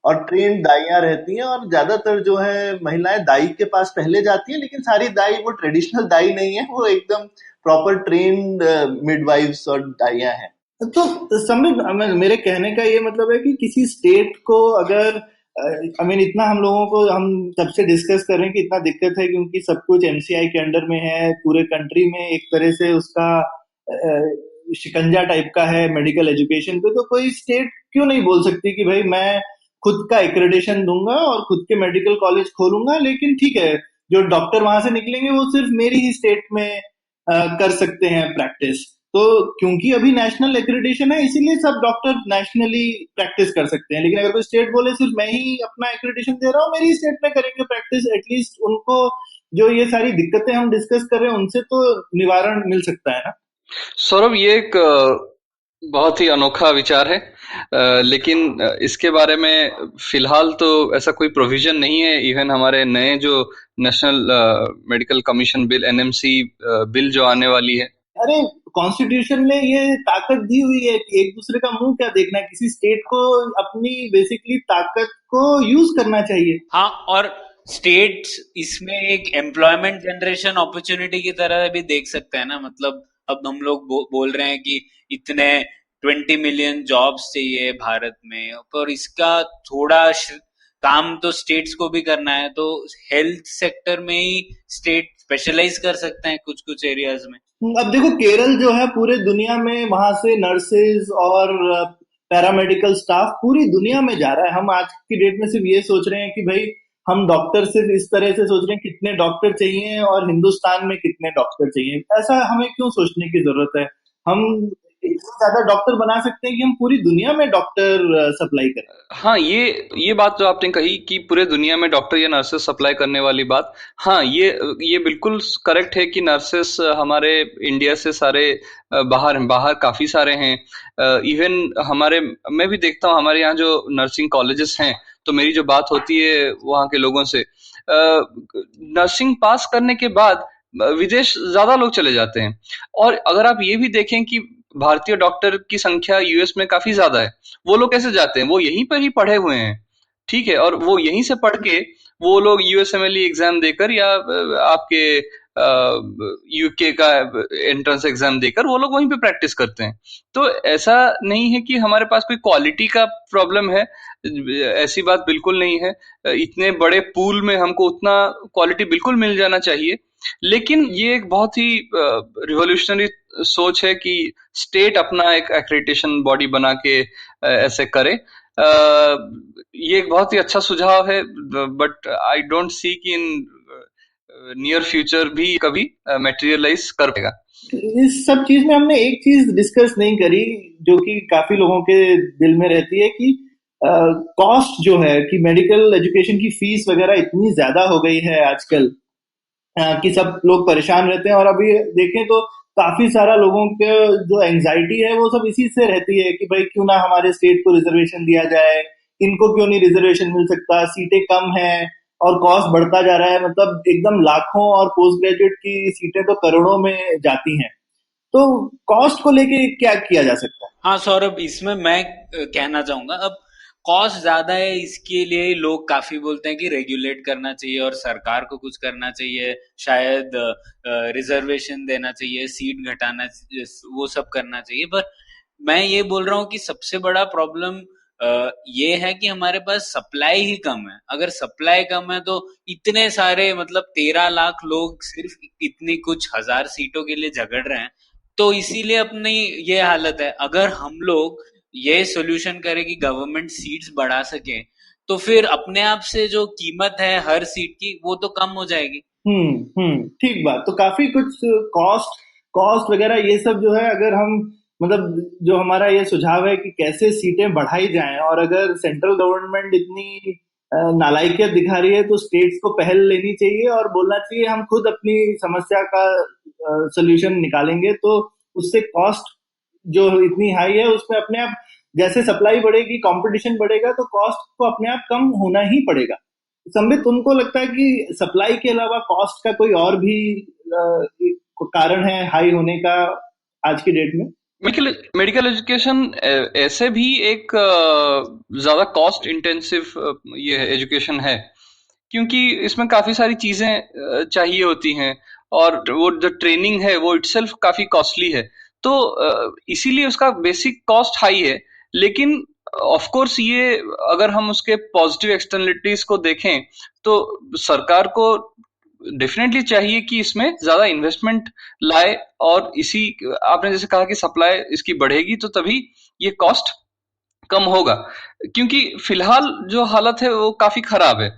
और ट्रेन्ड दाइयां रहती हैं, और ज्यादातर जो है महिलाएं दाई के पास पहले जाती हैं। लेकिन सारी दाई वो ट्रेडिशनल दाई नहीं है, वो एकदम प्रॉपर ट्रेन्ड मिडवाइफ्स और दाइयां हैं। तो समझ, मेरे कहने का ये मतलब है कि किसी स्टेट को अगर इतना हम लोगों को, हम तब से डिस्कस कर रहे हैं कि इतना दिक्कत है क्योंकि सब कुछ एमसीआई के अंडर में है, पूरे कंट्री में एक तरह से उसका शिकंजा टाइप का है मेडिकल एजुकेशन पे। तो कोई स्टेट क्यों नहीं बोल सकती कि भाई मैं खुद का एक्रेडिटेशन दूंगा और खुद के मेडिकल कॉलेज खोलूंगा, लेकिन ठीक है जो डॉक्टर वहां से निकलेंगे वो सिर्फ मेरी ही स्टेट में कर सकते हैं प्रैक्टिस। तो क्योंकि अभी नेशनल एक्रेडिटेशन है इसीलिए सब डॉक्टर नेशनली प्रैक्टिस कर सकते हैं। लेकिन अगर कोई स्टेट बोले सिर्फ मैं ही अपना एक्रेडिटेशन दे रहा हूँ, मेरी स्टेट में करेंगे प्रैक्टिस, एटलीस्ट उनको जो ये सारी दिक्कतें हम डिस्कस कर रहे हैं उनसे तो निवारण मिल सकता है ना। सौरभ, ये एक बहुत ही अनोखा विचार है, लेकिन इसके बारे में फिलहाल तो ऐसा कोई प्रोविजन नहीं है। इवन हमारे नए जो national medical commission bill, NMC bill जो आने वाली है, अरे कॉन्स्टिट्यूशन ने ये ताकत दी हुई है कि एक दूसरे का मुंह क्या देखना है, किसी स्टेट को अपनी बेसिकली ताकत को यूज करना चाहिए। हाँ, और स्टेट्स इसमें एक एम्प्लॉयमेंट जनरेशन अपॉर्चुनिटी की तरह भी देख सकते हैं ना। मतलब अब हम लोग बोल रहे हैं कि इतने 20 मिलियन जॉब्स चाहिए भारत में, पर इसका थोड़ा काम तो स्टेट्स को भी करना है। तो हेल्थ सेक्टर में ही स्टेट स्पेशलाइज कर सकते हैं कुछ कुछ एरियाज में। अब देखो केरल जो है पूरे दुनिया में, वहां से नर्सेज और पैरामेडिकल स्टाफ पूरी दुनिया में जा रहा है। हम आज की डेट में सिर्फ ये सोच रहे हैं कि भाई हम डॉक्टर सिर्फ इस तरह से सोच रहे हैं कितने डॉक्टर चाहिए और हिंदुस्तान में कितने डॉक्टर चाहिए। ऐसा हमें क्यों सोचने की जरूरत है? हम इतना ज्यादा डॉक्टर बना सकते हैं कि हम पूरी दुनिया में डॉक्टर सप्लाई करें। हाँ, ये बात जो आपने कही कि पूरे दुनिया में डॉक्टर या नर्सेस सप्लाई करने वाली बात, हाँ, ये बिल्कुल करेक्ट है कि नर्सेस हमारे इंडिया से सारे बाहर काफी सारे हैं। इवन मैं भी देखता हूँ हमारे यहाँ जो नर्सिंग कॉलेजेस हैं, तो मेरी जो बात होती है वहाँ के लोगों से, नर्सिंग पास करने के बाद विदेश ज्यादा लोग चले जाते हैं। और अगर आप ये भी देखें कि भारतीय डॉक्टर की संख्या यूएस में काफी ज्यादा है, वो लोग कैसे जाते हैं? वो यहीं पर ही पढ़े हुए हैं, ठीक है, और वो यहीं से पढ़ के वो लोग यूएसएमएलई एग्जाम देकर या आपके यूके का एंट्रेंस एग्जाम देकर वो लोग वहीं पे प्रैक्टिस करते हैं। तो ऐसा नहीं है कि हमारे पास कोई क्वालिटी का प्रॉब्लम है, ऐसी बात बिल्कुल नहीं है। इतने बड़े पूल में हमको उतना क्वालिटी बिल्कुल मिल जाना चाहिए, लेकिन ये एक बहुत ही रिवॉल्यूशनरी सोच है कि स्टेट अपना एक एक्रेडिटेशन बॉडी बना के ऐसे करे। ये एक बहुत ही अच्छा सुझाव है, बट आई डोंट सी कि इन नियर फ्यूचर भी कभी मटेरियलाइज कर पाएगा। इस सब चीज में हमने एक चीज डिस्कस नहीं करी जो कि काफी लोगों के दिल में रहती है कि कॉस्ट जो है कि मेडिकल एजुकेशन की फीस वगैरह इतनी ज्यादा हो गई है आजकल कि सब लोग परेशान रहते हैं। और अभी देखें तो काफी सारा लोगों के जो एंजाइटी है वो सब इसी से रहती है कि भाई क्यों ना हमारे स्टेट को रिजर्वेशन दिया जाए, इनको क्यों नहीं रिजर्वेशन मिल सकता, सीटें कम हैं और कॉस्ट बढ़ता जा रहा है, मतलब एकदम लाखों और पोस्ट ग्रेजुएट की सीटें तो करोड़ों में जाती हैं। तो कॉस्ट को लेके क्या किया जा सकता है? हाँ सौरभ, इसमें मैं कहना चाहूंगा, अब कॉस्ट ज्यादा है इसके लिए लोग काफी बोलते हैं कि रेगुलेट करना चाहिए और सरकार को कुछ करना चाहिए, शायद रिजर्वेशन देना चाहिए, सीट घटाना, वो सब करना चाहिए। पर मैं ये बोल रहा हूँ कि सबसे बड़ा प्रॉब्लम ये है कि हमारे पास सप्लाई ही कम है। अगर सप्लाई कम है तो इतने सारे, मतलब 13 लाख लोग सिर्फ इतनी कुछ हजार सीटों के लिए झगड़ रहे हैं, तो इसीलिए अपनी ये हालत है। अगर हम लोग ये सोल्यूशन करें कि गवर्नमेंट सीट्स बढ़ा सके, तो फिर अपने आप से जो कीमत है हर सीट की वो तो कम हो जाएगी। ठीक बात। तो काफी कुछ कॉस्ट कॉस्ट वगैरह ये सब जो है, अगर हम मतलब जो हमारा ये सुझाव है कि कैसे सीटें बढ़ाई जाएं, और अगर सेंट्रल गवर्नमेंट इतनी नालायकियत दिखा रही है तो स्टेट्स को पहल लेनी चाहिए और बोलना चाहिए हम खुद अपनी समस्या का सोल्यूशन निकालेंगे। तो उससे कॉस्ट जो इतनी हाई है उसमें अपने आप जैसे सप्लाई बढ़ेगी, कंपटीशन बढ़ेगा, तो कॉस्ट को अपने आप कम होना ही पड़ेगा। संबित, तुमको लगता है कि सप्लाई के अलावा कॉस्ट का कोई और भी कारण है हाई होने का आज की डेट में? मेडिकल एजुकेशन ऐसे भी एक ज्यादा कॉस्ट इंटेंसिव ये एजुकेशन है, क्योंकि इसमें काफी सारी चीजें चाहिए होती हैं और वो जो ट्रेनिंग है वो इटसेल्फ काफी कॉस्टली है। तो इसीलिए उसका बेसिक कॉस्ट हाई है। लेकिन ऑफ कोर्स ये अगर हम उसके पॉजिटिव एक्सटर्नलिटीज को देखें तो सरकार को डेफिनेटली चाहिए कि इसमें ज्यादा इन्वेस्टमेंट लाए, और इसी आपने जैसे कहा कि सप्लाई इसकी बढ़ेगी तो तभी ये कॉस्ट कम होगा, क्योंकि फिलहाल जो हालत है वो काफी खराब है।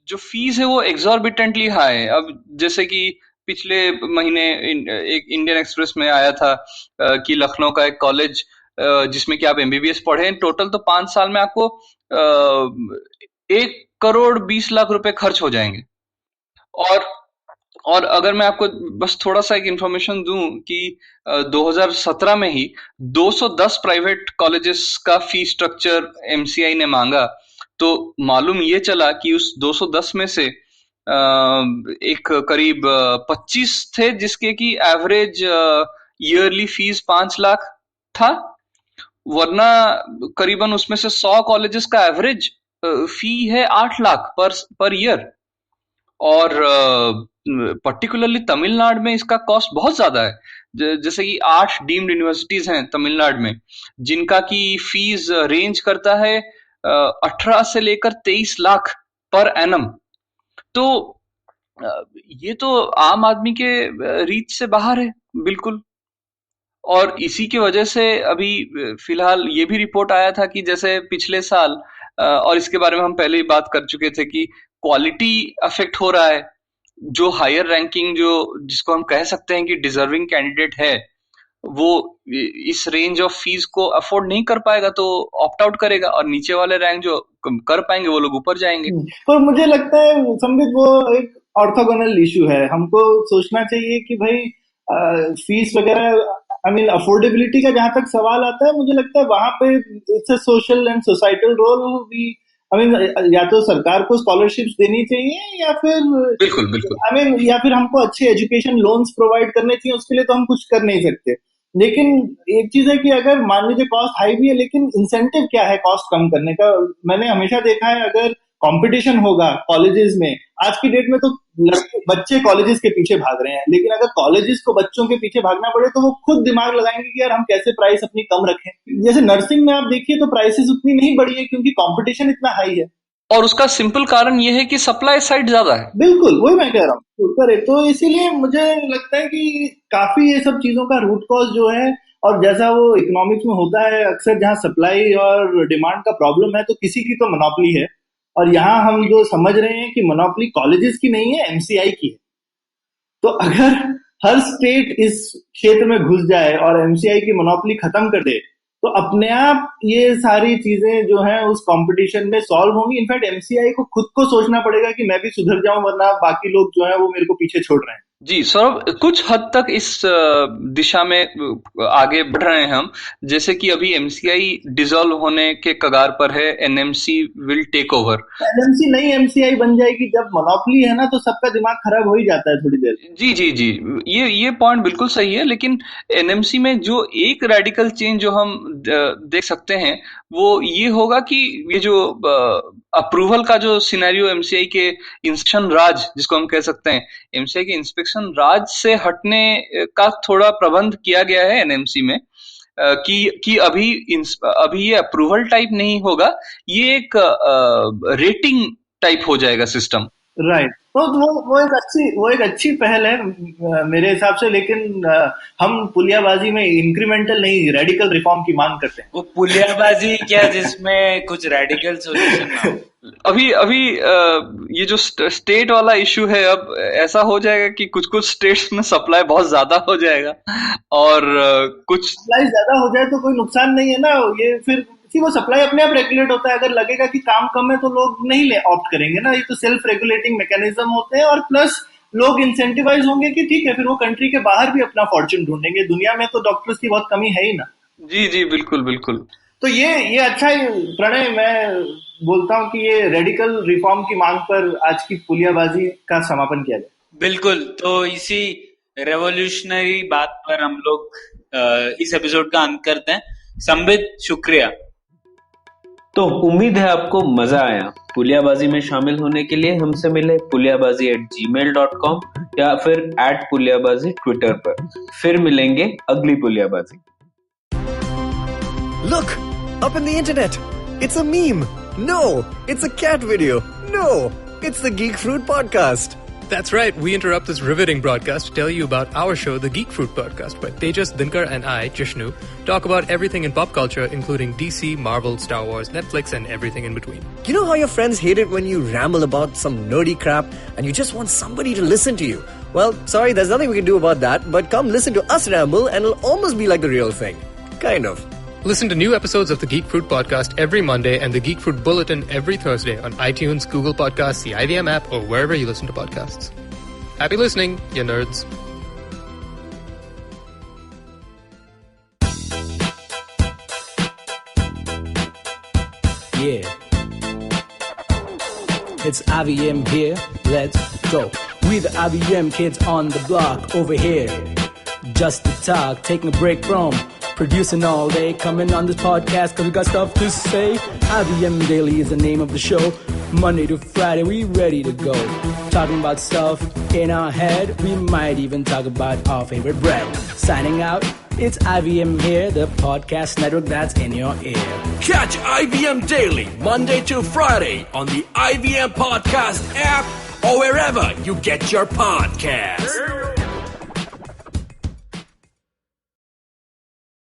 जो फीस है वो एग्जॉर्बिटेंटली हाई है। अब जैसे कि पिछले महीने एक इंडियन एक्सप्रेस में आया था कि लखनऊ का एक कॉलेज जिसमें कि आप एमबीबीएस पढ़े, टोटल तो 5 साल में आपको 1,20,00,000 रुपए खर्च हो जाएंगे। और अगर मैं आपको बस थोड़ा सा एक इंफॉर्मेशन दूं कि 2017 में ही 210 प्राइवेट कॉलेजेस का फी स्ट्रक्चर एमसीआई ने मांगा, तो मालूम ये चला कि उस 210 में से एक करीब 25 थे जिसके की एवरेज ईयरली फीस 5 लाख था, वरना करीबन उसमें से 100 कॉलेजेस का एवरेज फी है 8 लाख पर ईयर। और पर्टिकुलरली तमिलनाडु में इसका कॉस्ट बहुत ज्यादा है। जैसे कि 8 डीम्ड यूनिवर्सिटीज हैं तमिलनाडु में जिनका की फीस रेंज करता है 18 से लेकर 23 लाख पर एनम। तो ये तो आम आदमी के रीच से बाहर है बिल्कुल। और इसी की वजह से अभी फिलहाल ये भी रिपोर्ट आया था कि जैसे पिछले साल और इसके बारे में हम पहले ही बात कर चुके थे कि क्वालिटी अफेक्ट हो रहा है, जो हायर रैंकिंग जो जिसको हम कह सकते हैं कि डिजर्विंग कैंडिडेट है वो इस रेंज ऑफ फीस को अफोर्ड नहीं कर पाएगा तो ऑप्ट आउट करेगा, और नीचे वाले रैंक जो कर पाएंगे वो लोग ऊपर जाएंगे। पर मुझे लगता है संबित वो एक ऑर्थोगोनल इशू है। हमको सोचना चाहिए कि भाई फीस वगैरह आई मीन अफोर्डेबिलिटी का जहां तक सवाल आता है, मुझे लगता है वहां पे it's a social and societal role भी आई मीन या तो सरकार को स्कॉलरशिप्स देनी चाहिए या फिर बिल्कुल आई मीन या फिर हमको अच्छे एजुकेशन लोन्स प्रोवाइड करने चाहिए। उसके लिए तो हम कुछ कर नहीं सकते, लेकिन एक चीज है कि अगर मान लीजिए कॉस्ट हाई भी है लेकिन इंसेंटिव क्या है कॉस्ट कम करने का। मैंने हमेशा देखा है अगर कंपटीशन होगा कॉलेजेस में, आज की डेट में तो बच्चे कॉलेजेस के पीछे भाग रहे हैं, लेकिन अगर कॉलेजेस को बच्चों के पीछे भागना पड़े तो वो खुद दिमाग लगाएंगे कि यार हम कैसे प्राइस अपनी कम रखें। जैसे नर्सिंग में आप देखिए तो प्राइसेस उतनी नहीं बढ़ी है क्योंकि कंपटीशन इतना हाई है, और उसका सिंपल कारण यह है कि सप्लाई साइड ज्यादा है। बिल्कुल वही मैं कह रहा हूँ। करेक्ट। तो इसीलिए मुझे लगता है कि काफी ये सब चीजों का रूट कॉज जो है, और जैसा वो इकोनॉमिक्स में होता है अक्सर जहां सप्लाई और डिमांड का प्रॉब्लम है तो किसी की तो मोनोपोली है, और यहाँ हम जो समझ रहे हैं कि मोनोपोली कॉलेजेस की नहीं है एमसीआई की है। तो अगर हर स्टेट इस क्षेत्र में घुस जाए और एमसीआई की मोनोपोली खत्म कर दे तो अपने आप ये सारी चीजें जो हैं उस कंपटीशन में सॉल्व होंगी। इनफैक्ट एमसीआई को खुद को सोचना पड़ेगा कि मैं भी सुधर जाऊं वरना बाकी लोग जो है वो मेरे को पीछे छोड़ रहे हैं। जी सौरभ, कुछ हद तक इस दिशा में आगे बढ़ रहे हैं हम, जैसे कि अभी एमसीआई डिसॉल्व होने के कगार पर है, NMC will take over. NMC नहीं एमसीआई बन जाएगी। जब मोनोपोली है ना तो सबका दिमाग खराब हो ही जाता है थोड़ी देर। जी जी जी, ये पॉइंट बिल्कुल सही है, लेकिन एनएमसी में जो एक रेडिकल चेंज जो हम देख सकते हैं वो ये होगा कि ये जो अप्रूवल का जो सिनेरियो एमसीआई के इंस्पेक्शन राज जिसको हम कह सकते हैं, एमसीआई के इंस्पेक्शन राज से हटने का थोड़ा प्रबंध किया गया है एनएमसी में, कि अभी ये अप्रूवल टाइप नहीं होगा, ये एक रेटिंग टाइप हो जाएगा सिस्टम। राइट। तो वो एक अच्छी पहल है मेरे हिसाब से, लेकिन हम पुलियाबाजी में इंक्रीमेंटल नहीं रेडिकल रिफॉर्म की मांग करते हैं। वो पुलियाबाजी क्या जिसमें कुछ रेडिकल सोल्यूशन ना हो। अभी ये जो स्टेट वाला इशू है, अब ऐसा हो जाएगा कि कुछ स्टेट्स में सप्लाई बहुत ज्यादा हो जाएगा और कुछ सप्लाई ज्यादा हो जाए तो कोई नुकसान नहीं है ना। ये फिर वो सप्लाई अपने आप रेगुलेट होता है। अगर लगेगा कि काम कम है तो लोग नहीं ऑप्ट करेंगे ना। ये तो सेल्फ रेगुलेटिंग मैकेनिज्म होते हैं, और प्लस लोग इंसेंटिवाइज होंगे कि ठीक है फिर वो कंट्री के बाहर भी अपना फॉर्च्यून ढूंढेंगे। दुनिया में तो डॉक्टर्स की बहुत कमी है ही ना। जी जी बिल्कुल। तो ये अच्छा ही प्रणय, मैं बोलता हूँ कि ये रेडिकल रिफॉर्म की मांग पर आज की पुलियाबाजी का समापन किया जाए। बिल्कुल। तो इसी रेवोल्यूशनरी बात पर हम लोग इस एपिसोड का अंत करते हैं। संबित, शुक्रिया। तो उम्मीद है आपको मजा आया। पुलियाबाजी में शामिल होने के लिए हमसे मिले puliyabazi@gmail.com या फिर @puliyabazi ट्विटर पर। फिर मिलेंगे अगली Puliyabaazi. Look, up in the internet. It's a meme. No, it's a cat video. No, it's the Geek Fruit Podcast. That's right. We interrupt this riveting broadcast to tell you about our show, The Geek Fruit Podcast, where Tejas, Dinkar, and I, Jishnu, talk about everything in pop culture, including DC, Marvel, Star Wars, Netflix, and everything in between. You know how your friends hate it when you ramble about some nerdy crap and you just want somebody to listen to you? Well, sorry, there's nothing we can do about that, but come listen to us ramble and it'll almost be like the real thing. Kind of. Listen to new episodes of the Geek Fruit Podcast every Monday and the Geek Fruit Bulletin every Thursday on iTunes, Google Podcasts, the IVM app, or wherever you listen to podcasts. Happy listening, you nerds. Yeah. It's IVM here. Let's go. We the IVM kids on the block over here. Just to talk, taking a break from producing all day, coming on this podcast cause we got stuff to say. IVM Daily is the name of the show. Monday to Friday, we ready to go. Talking about stuff in our head. We might even talk about our favorite bread. Signing out, it's IVM here, the podcast network that's in your ear. Catch IVM Daily, Monday to Friday on the IVM Podcast app or wherever you get your podcasts.